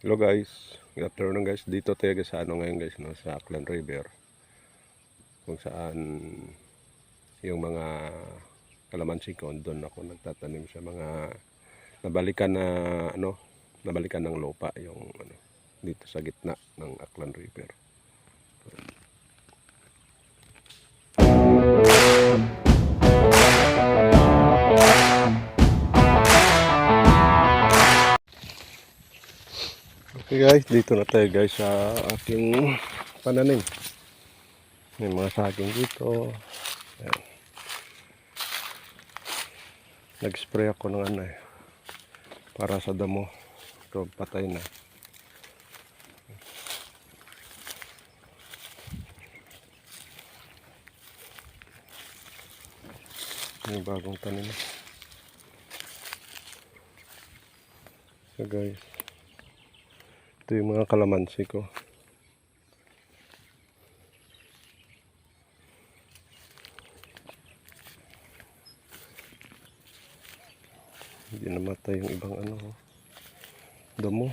Hello guys, good afternoon guys. Dito tayo sa ngayon guys, no, sa Aklan River. Kung saan yung mga kalamansi ko, doon ako nagtatanim sa mga nabalikan na nabalikan ng lupa yung dito sa gitna ng Aklan River. Okay guys, dito na tayo guys sa aking pananim. May mga saging dito. Ayan. Nag-spray ako ng para sa damo. Ito patay na. Yung bagong tanim. So guys, ito yung mga kalamansi ko. Hindi namatay yung ibang damo.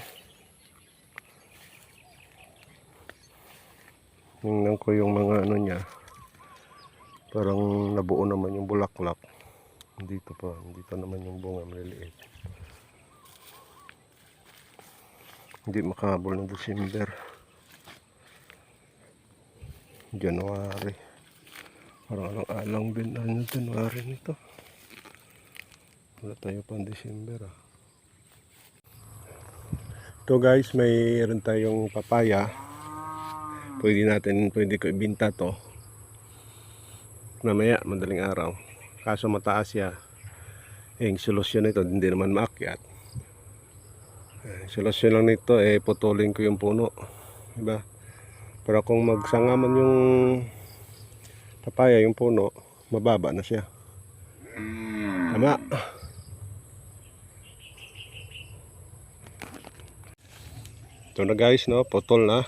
Tingnan ko yung mga niya. Parang nabuo naman yung bulaklak. Dito naman yung bunga maliliit. Hindi makahabol ng December. January. Parang alang-alang din January nito. Wala tayo pang December Ito guys, mayroon tayong papaya. Pwede ko ibinta to. Mamaya, madaling araw. Kaso mataas siya. Yung solusyon nito, hindi naman maakyat. Solusyon lang nito, putulin ko yung puno. Diba? Pero kung magsangaman yung papaya, yung puno, mababa na siya. Tama. Ito na guys, no? Putol na.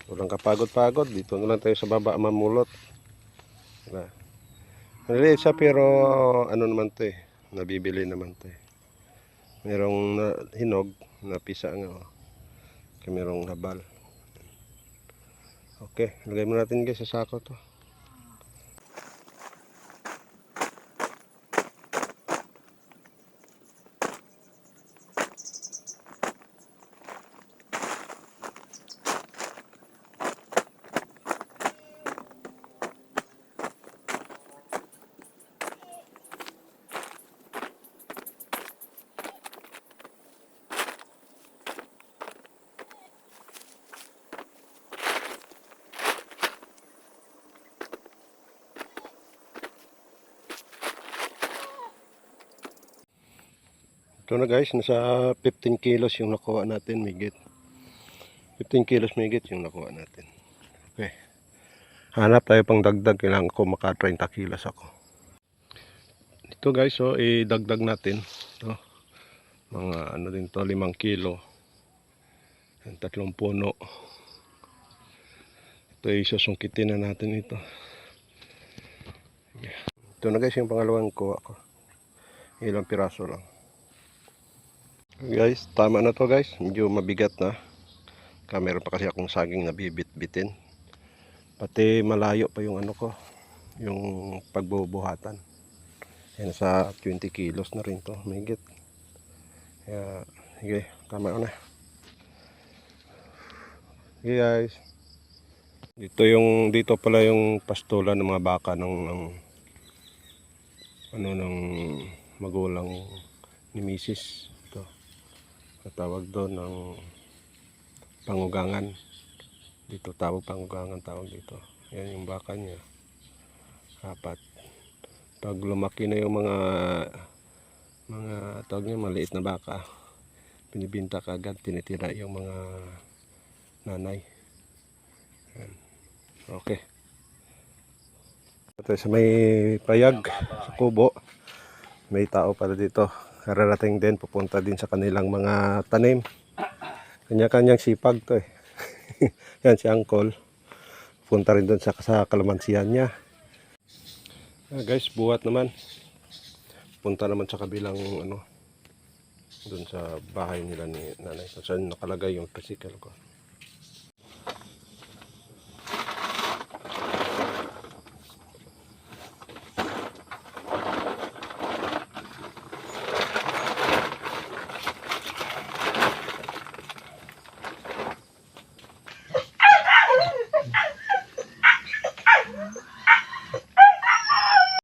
Walang kapagod-pagod. Dito na lang tayo sa baba mamulot. Diba? Maliliit siya pero naman to nabibili naman to Merong hinog na pisa nga merong habal. Okay, lagay mo natin guys sa sako to. Ito na guys, nasa 15 kilos yung nakuha natin, migit. 15 kilos migit yung nakuha natin. Okay. Hanap tayo pang dagdag, kailangan ko maka 30 kilos ako. Ito guys, idagdag natin. Mga din to, 5 kilo. 3 puno. Ito isusungkitin na natin ito. Ito na guys, yung pangalawang kuha ko. Ilang piraso lang. Guys, tama na to guys. Medyo mabigat na. Meron pa kasi akong saging na bibit-bitin. Pati malayo pa yung ko. Yung pagbubuhatan. Yan sa 20 kilos na rin to. Mahigit. Kaya, sige, tama na. Okay guys. Dito pala yung pastulan ng mga baka ng magulang ni Mrs. Ito. Katawag doon ng pangugangan. Dito tawag pangugangan tawag dito. Yan yung baka niya. 4. Pag lumaki na yung mga tawag niya maliit na baka, binibinta kagad, tinitira yung mga nanay. Yan. Okay. Ito sa may payag sa kubo. May tao pala dito. Kararating din, pupunta din sa kanilang mga tanim. Kanya-kanyang sipag to Yan si Uncle. Punta rin doon sa kalamansihan niya. Guys, buhat naman. Punta naman sa kabilang Doon sa bahay nila ni nanay. Kung saan nakalagay yung tricycle ko.